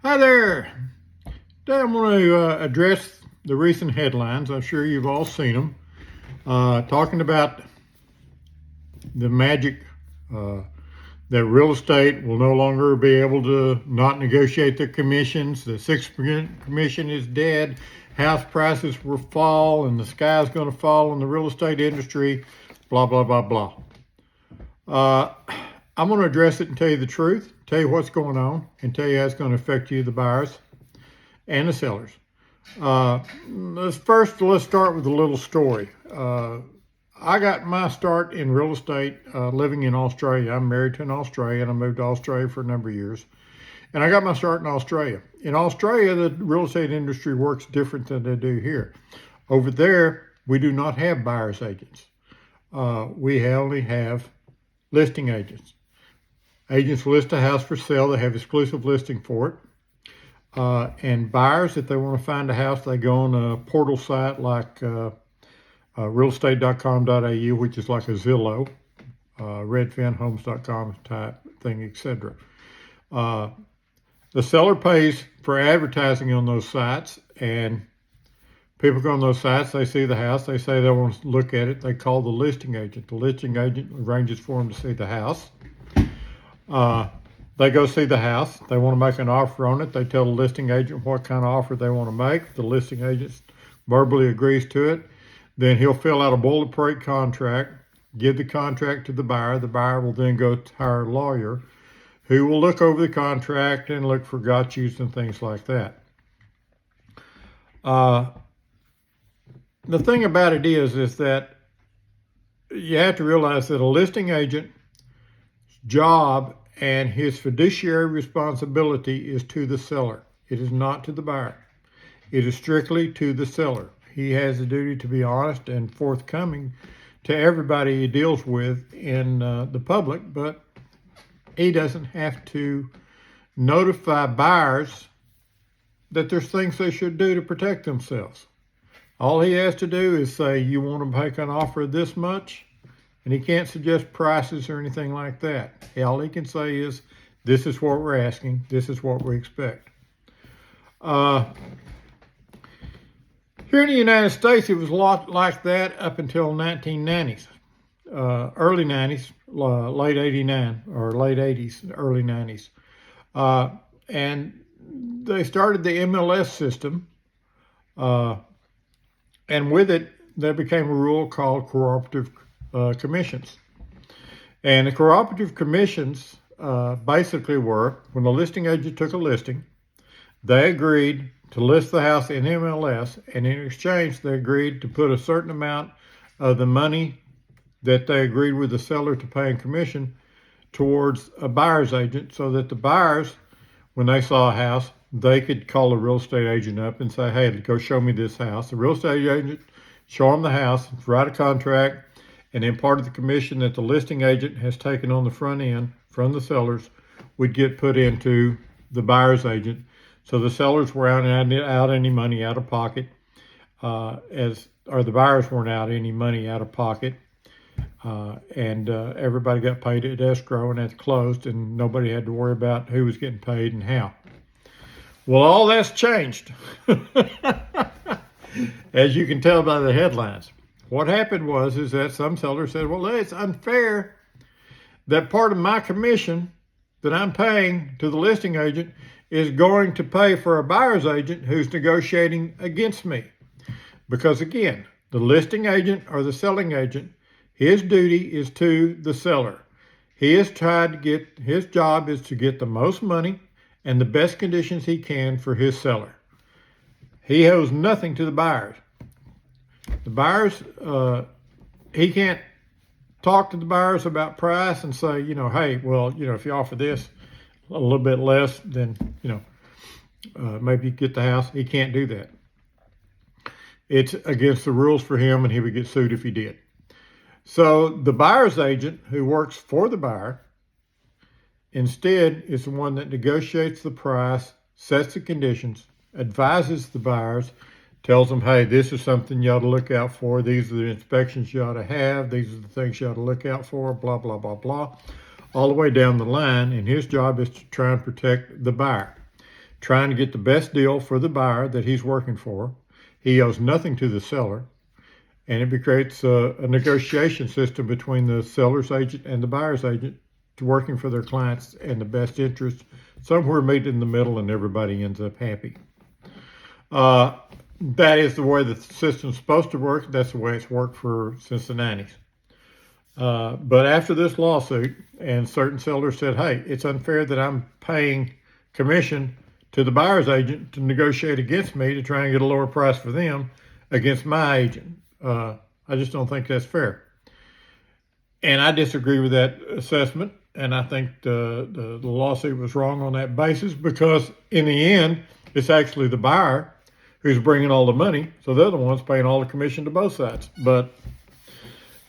Hi there. Today I'm going to address the recent headlines. I'm sure you've all seen them. Talking about the magic that real estate will no longer be able to not negotiate their commissions. The 6% commission is dead. House prices will fall and the sky's going to fall in the real estate industry. Blah, blah, blah, blah. I'm going to address it and tell you the truth, tell you what's going on, and tell you how it's going to affect you, the buyers and the sellers. Let's start with a little story. I got my start in real estate living in Australia. I'm married to an Australian. I moved to Australia for a number of years. And I got my start in Australia. In Australia, the real estate industry works different than they do here. Over there, we do not have buyer's agents. We only have listing agents. Agents list a house for sale. They have exclusive listing for it. And buyers, if they want to find a house, they go on a portal site like realestate.com.au, which is like a Zillow, redfinhomes.com type thing, etc. The seller pays for advertising on those sites, and people go on those sites, they see the house, they say they want to look at it, they call the listing agent. The listing agent arranges for them to see the house. They go see the house. They want to make an offer on it. They tell the listing agent what kind of offer they want to make. The listing agent verbally agrees to it. Then he'll fill out a boilerplate contract, give the contract to the buyer. The buyer will then go hire a lawyer who will look over the contract and look for gotchas and things like that. The thing about it is that you have to realize that a listing agent's job and his fiduciary responsibility is to the seller. It is not to the buyer. It is strictly to the seller. He has a duty to be honest and forthcoming to everybody he deals with in the public, but he doesn't have to notify buyers that there's things they should do to protect themselves. All he has to do is say, you want to make an offer of this much? And he can't suggest prices or anything like that. All he can say is, this is what we're asking, this is what we expect. Here in the United States, it was a lot like that up until 1990s, early 90s, late 89, or late 80s, early 90s. And they started the MLS system, and with it, there became a rule called cooperative commissions. And the cooperative commissions basically were, when the listing agent took a listing, they agreed to list the house in MLS, and in exchange, they agreed to put a certain amount of the money that they agreed with the seller to pay in commission towards a buyer's agent, so that the buyers, when they saw a house, they could call a real estate agent up and say, hey, go show me this house. The real estate agent show them the house, write a contract, and then part of the commission that the listing agent has taken on the front end from the sellers would get put into the buyer's agent. So the sellers were out any money out of pocket, or the buyers weren't out any money out of pocket. And everybody got paid at escrow, and that's closed, and nobody had to worry about who was getting paid and how. Well, all that's changed, as you can tell by the headlines. What happened is that some sellers said, well, it's unfair that part of my commission that I'm paying to the listing agent is going to pay for a buyer's agent who's negotiating against me. Because again, the listing agent or the selling agent, his duty is to the seller. His job is to get the most money and the best conditions he can for his seller. He owes nothing to the buyers. The buyers, he can't talk to the buyers about price and say, hey, well, if you offer this a little bit less, then, maybe you get the house. He can't do that. It's against the rules for him, and he would get sued if he did. So the buyer's agent, who works for the buyer, instead is the one that negotiates the price, sets the conditions, advises the buyers, tells them, hey, this is something you ought to look out for. These are the inspections you ought to have. These are the things you ought to look out for, blah, blah, blah, blah, all the way down the line. And his job is to try and protect the buyer. trying to get the best deal for the buyer that he's working for. He owes nothing to the seller, and it creates a negotiation system between the seller's agent and the buyer's agent to working for their clients in the best interest, somewhere meet in the middle, and everybody ends up happy. That is the way the system's supposed to work. That's the way it's worked since the 90s. But after this lawsuit, and certain sellers said, hey, it's unfair that I'm paying commission to the buyer's agent to negotiate against me to try and get a lower price for them against my agent. I just don't think that's fair. And I disagree with that assessment. And I think the lawsuit was wrong on that basis, because in the end, it's actually the buyer who's bringing all the money. So they're the ones paying all the commission to both sides. But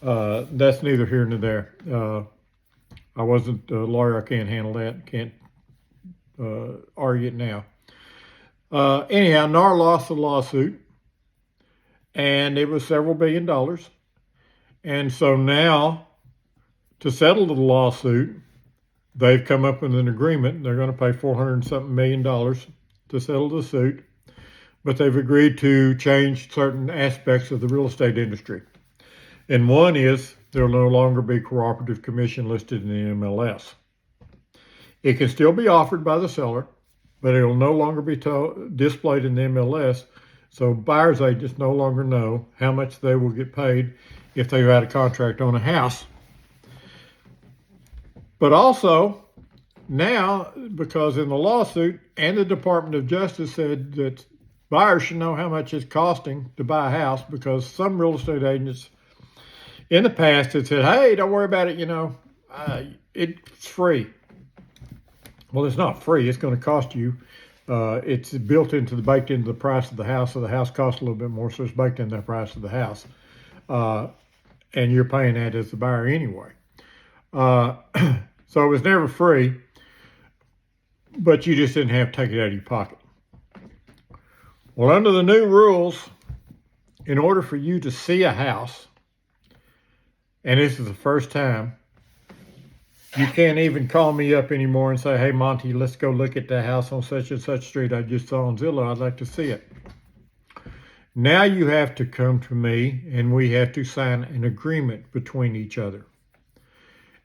that's neither here nor there. I wasn't a lawyer. I can't handle that. Can't argue it now. Anyhow, NAR lost the lawsuit, and it was several $1 billion. And so now, to settle the lawsuit, they've come up with an agreement. They're going to pay $400-something million to settle the suit, but they've agreed to change certain aspects of the real estate industry. And one is there will no longer be cooperative commission listed in the MLS. It can still be offered by the seller, but it will no longer be displayed in the MLS. So buyer's agents no longer know how much they will get paid if they've had a contract on a house. But also, now, because in the lawsuit, and the Department of Justice said that buyers should know how much it's costing to buy a house, because some real estate agents in the past had said, hey, don't worry about it, it's free. Well, it's not free. It's going to cost you. It's baked into the price of the house, so the house costs a little bit more, so it's baked into the price of the house. And you're paying that as the buyer anyway. So it was never free, but you just didn't have to take it out of your pocket. Well, under the new rules, in order for you to see a house, and this is the first time, you can't even call me up anymore and say, hey, Monty, let's go look at the house on such and such street I just saw on Zillow. I'd like to see it. Now you have to come to me, and we have to sign an agreement between each other.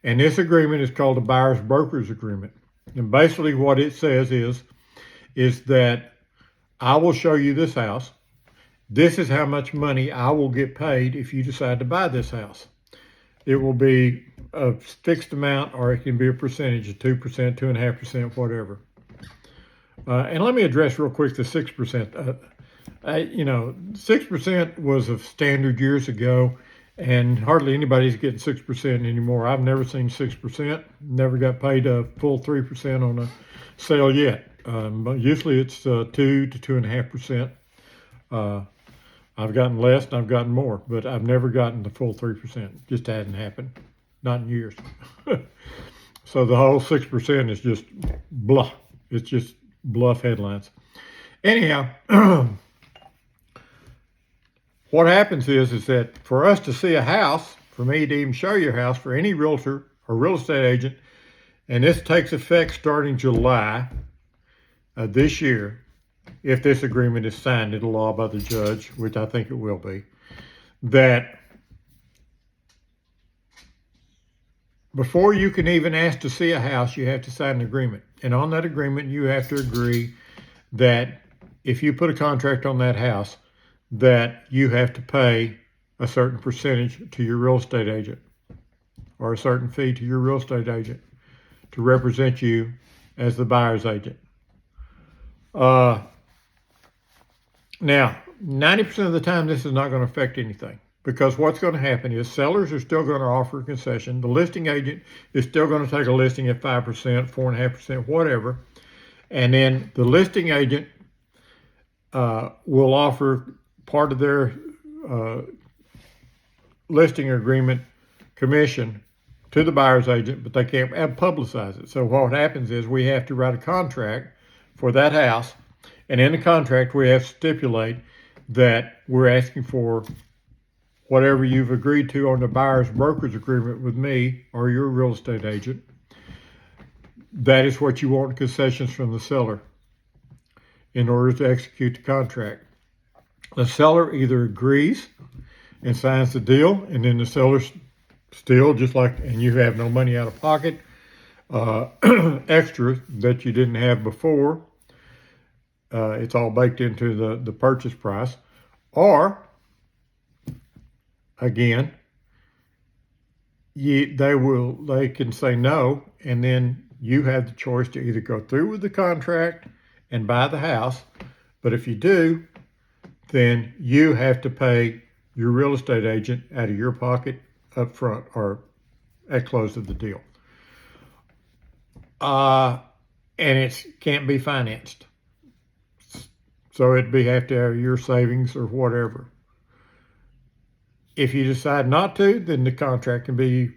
And this agreement is called a buyer's broker's agreement. And basically what it says is that I will show you this house. This is how much money I will get paid if you decide to buy this house. It will be a fixed amount, or it can be a percentage of 2%, 2.5%, whatever. And let me address real quick the 6%. 6% was a standard years ago, and hardly anybody's getting 6% anymore. I've never seen 6%. Never got paid a full 3% on a sale yet. But usually it's 2 to 2.5%. I've gotten less and I've gotten more, but I've never gotten the full 3%. Just hadn't happened, not in years. So the whole 6% is just blah. It's just bluff headlines. Anyhow, what happens is that for us to see a house, for me to even show you a house, for any realtor or real estate agent, and this takes effect starting July of this year, if this agreement is signed into law by the judge, which I think it will be, that before you can even ask to see a house, you have to sign an agreement. And on that agreement, you have to agree that if you put a contract on that house, that you have to pay a certain percentage to your real estate agent, or a certain fee to your real estate agent to represent you as the buyer's agent. Now, 90% of the time, this is not going to affect anything, because what's going to happen is sellers are still going to offer a concession. The listing agent is still going to take a listing at 5%, 4.5%, whatever. And then the listing agent will offer part of their listing agreement commission to the buyer's agent, but they can't publicize it. So what happens is we have to write a contract for that house. And in the contract, we have to stipulate that we're asking for whatever you've agreed to on the buyer's broker's agreement with me or your real estate agent. That is what you want in concessions from the seller. in order to execute the contract. The seller either agrees and signs the deal, and then the seller still, just like, and you have no money out of pocket, extra that you didn't have before. It's all baked into the purchase price. Or, again, they can say no, and then you have the choice to either go through with the contract and buy the house. But if you do, then you have to pay your real estate agent out of your pocket up front or at close of the deal. And it can't be financed. So it'd be have to have your savings or whatever. If you decide not to, then the contract can be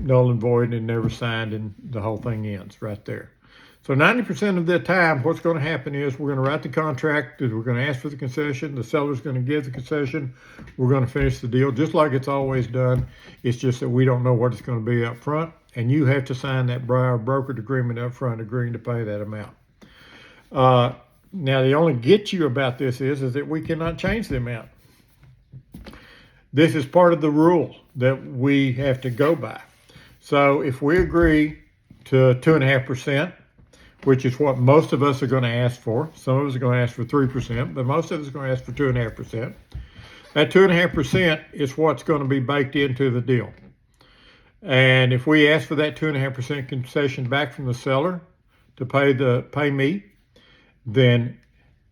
null and void and never signed, and the whole thing ends right there. So 90% of the time, what's going to happen is we're going to write the contract, we're going to ask for the concession, the seller's going to give the concession, we're going to finish the deal just like it's always done. It's just that we don't know what it's going to be up front, and you have to sign that brokered agreement up front agreeing to pay that amount. Now, the only get you about this is that we cannot change the amount. This is part of the rule that we have to go by. So if we agree to 2.5%, which is what most of us are going to ask for, some of us are going to ask for 3%, but most of us are going to ask for 2.5%. That 2.5% is what's going to be baked into the deal. And if we ask for that 2.5% concession back from the seller to pay me, then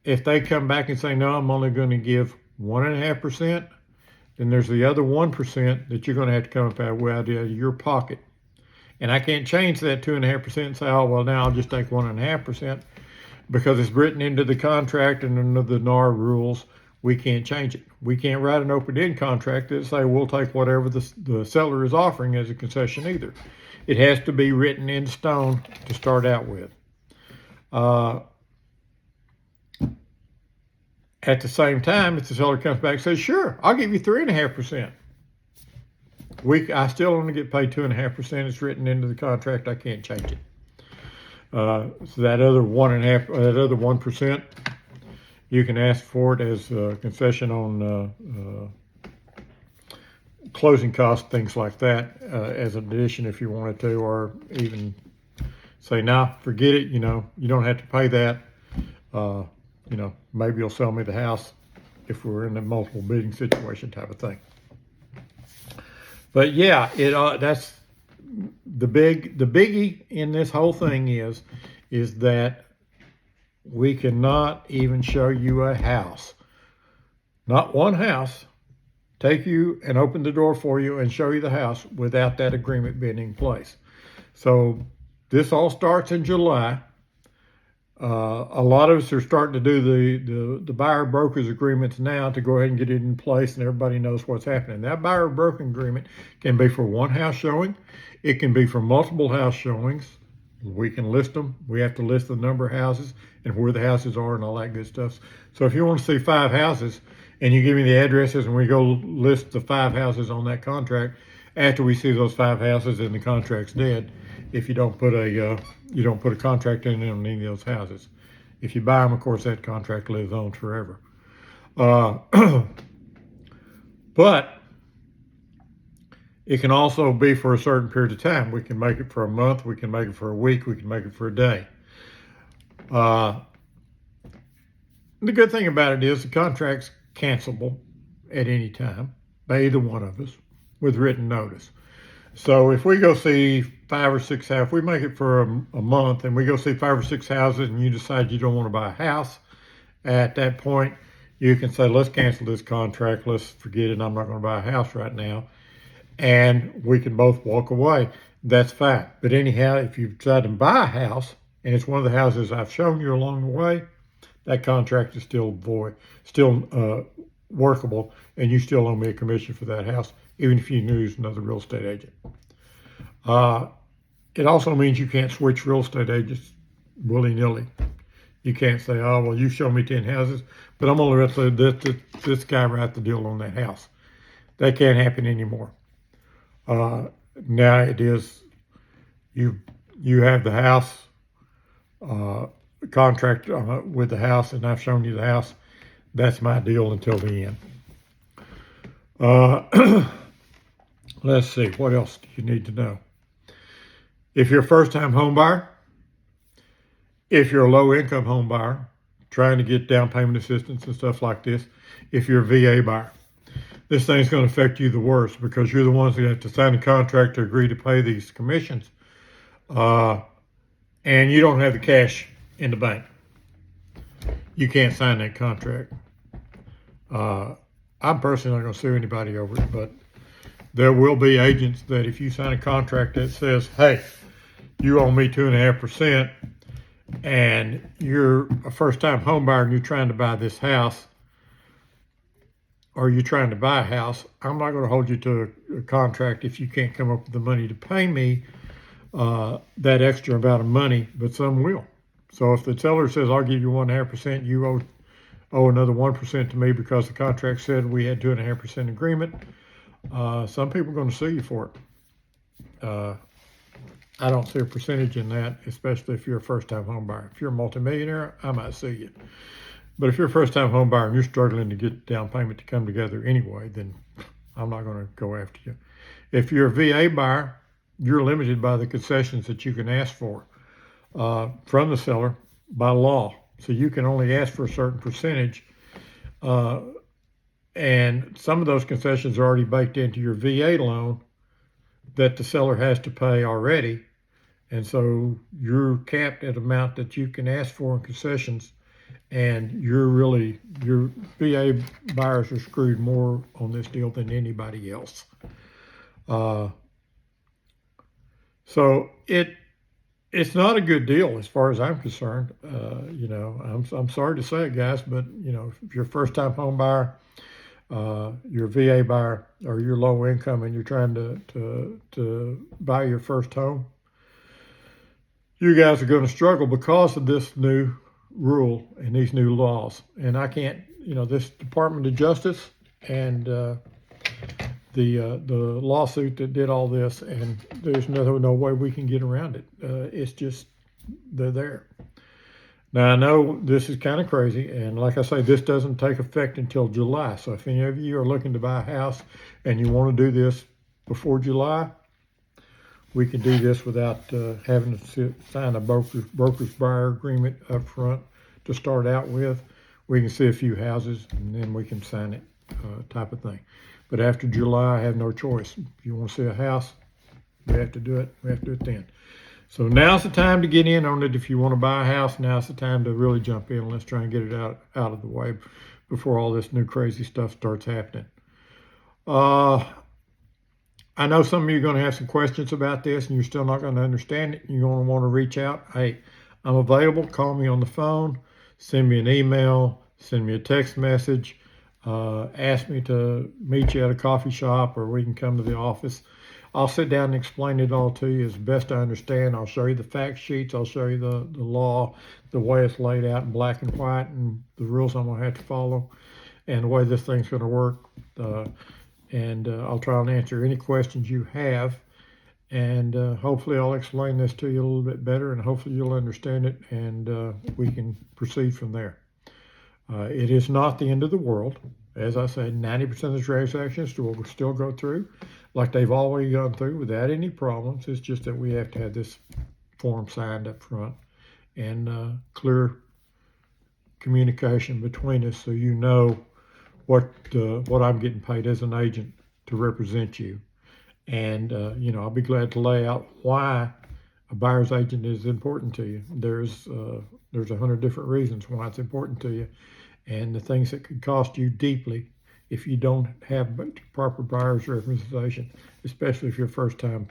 if they come back and say, no, I'm only going to give 1.5%, then there's the other 1% that you're going to have to come up out of your pocket. And I can't change that 2.5% and say, oh, well, now I'll just take 1.5%, because it's written into the contract and under the NAR rules, we can't change it. We can't write an open-end contract that say we'll take whatever the seller is offering as a concession either. It has to be written in stone to start out with. At the same time, if the seller comes back and says, sure, I'll give you 3.5%. I still only get paid 2.5%. It's written into the contract. I can't change it. So that other 1%, you can ask for it as a concession on closing costs, things like that, as an addition if you wanted to, or even say, nah, forget it. You don't have to pay that. Maybe you'll sell me the house if we're in a multiple bidding situation type of thing. But yeah, that's the biggie in this whole thing is that we cannot even show you a house, not one house, take you and open the door for you and show you the house without that agreement being in place. So this all starts in July. A lot of us are starting to do the buyer brokers agreements now to go ahead and get it in place, and everybody knows what's happening. That buyer broker agreement can be for one house showing. It can be for multiple house showings. We can list them. We have to list the number of houses and where the houses are and all that good stuff. So if you want to see 5 houses and you give me the addresses and we go list the 5 houses on that contract, after we see those 5 houses and the contract's dead, if you don't put a contract in on any of those houses. If you buy them, of course, that contract lives on forever. But it can also be for a certain period of time. We can make it for a month. We can make it for a week. We can make it for a day. The good thing about it is the contract's cancelable at any time by either one of us with written notice. So if we go see 5 or 6 houses, if we make it for a month and we go see 5 or 6 houses and you decide you don't want to buy a house, at that point, you can say, let's cancel this contract. Let's forget it. I'm not going to buy a house right now. And we can both walk away. That's fine. But anyhow, if you decide to buy a house and it's one of the houses I've shown you along the way, that contract is still void, still workable, and you still owe me a commission for that house, even if you use another real estate agent. It also means you can't switch real estate agents willy-nilly. You can't say, oh, well, you show me 10 houses, but I'm only going to let this guy write the deal on that house. That can't happen anymore. Now it is, you have the house, contract with the house, and I've shown you the house, that's my deal until the end. Let's see, what else do you need to know? If you're a first-time home buyer, if you're a low-income home buyer, trying to get down payment assistance and stuff like this, if you're a VA buyer, this thing's going to affect you the worst because you're the ones that have to sign a contract to agree to pay these commissions, and you don't have the cash in the bank. You can't sign that contract. I'm personally not going to sue anybody over it, but there will be agents that if you sign a contract that says, hey, you owe me 2.5%, and you're a first-time home buyer and you're trying to buy this house, or you're trying to buy a house, I'm not going to hold you to a contract if you can't come up with the money to pay me that extra amount of money, but some will. So if the seller says, I'll give you 1.5%, you owe another 1% to me because the contract said we had 2.5% agreement, some people are going to sue you for it. I don't see a percentage in that, especially if you're a first-time home buyer. If you're a multimillionaire, I might sue you. But if you're a first-time home buyer and you're struggling to get down payment to come together anyway, then I'm not going to go after you. If you're a VA buyer, you're limited by the concessions that you can ask for from the seller by law. So you can only ask for a certain percentage. And some of those concessions are already baked into your VA loan that the seller has to pay already. And so you're capped at amount that you can ask for in concessions, and your VA buyers are screwed more on this deal than anybody else. So it's not a good deal as far as I'm concerned. I'm sorry to say it, guys, but if you're a first-time home buyer, you're a VA buyer, or you're low income and you're trying to buy your first home, you guys are going to struggle because of this new rule and these new laws. And I can't, this Department of Justice and the lawsuit that did all this, and there's no way we can get around it. It's just, they're there. Now, I know this is kind of crazy, and like I say, this doesn't take effect until July. So if any of you are looking to buy a house and you want to do this before July, we can do this without having to sign a broker's buyer agreement up front to start out with. We can see a few houses, and then we can sign it type of thing. But after July, I have no choice. If you want to see a house, we have to do it. We have to do it then. So now's the time to get in on it. If you want to buy a house, now's the time to really jump in. Let's try and get it out of the way before all this new crazy stuff starts happening. I know some of you are going to have some questions about this and you're still not going to understand it. You're going to want to reach out. Hey, I'm available. Call me on the phone. Send me an email. Send me a text message. Ask me to meet you at a coffee shop, or we can come to the office. I'll sit down and explain it all to you as best I understand. I'll show you the fact sheets. I'll show you the law, the way it's laid out in black and white, and the rules I'm going to have to follow, and the way this thing's going to work. And I'll try and answer any questions you have. And hopefully I'll explain this to you a little bit better, and hopefully you'll understand it, and we can proceed from there. It is not the end of the world. As I said, 90% of the transactions will still go through like they've always gone through without any problems. It's just that we have to have this form signed up front, and clear communication between us, so you know what I'm getting paid as an agent to represent you. And I'll be glad to lay out why a buyer's agent is important to you. There's 100 different reasons why it's important to you, and the things that could cost you deeply if you don't have proper buyer's representation, especially if you're a first-time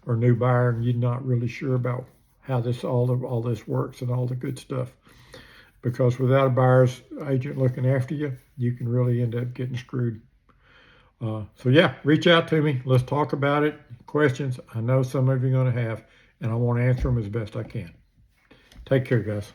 or new buyer and you're not really sure about how all this works and all the good stuff. Because without a buyer's agent looking after you, you can really end up getting screwed. So yeah, reach out to me. Let's talk about it. Questions, I know some of you are going to have, and I want to answer them as best I can. Take care, guys.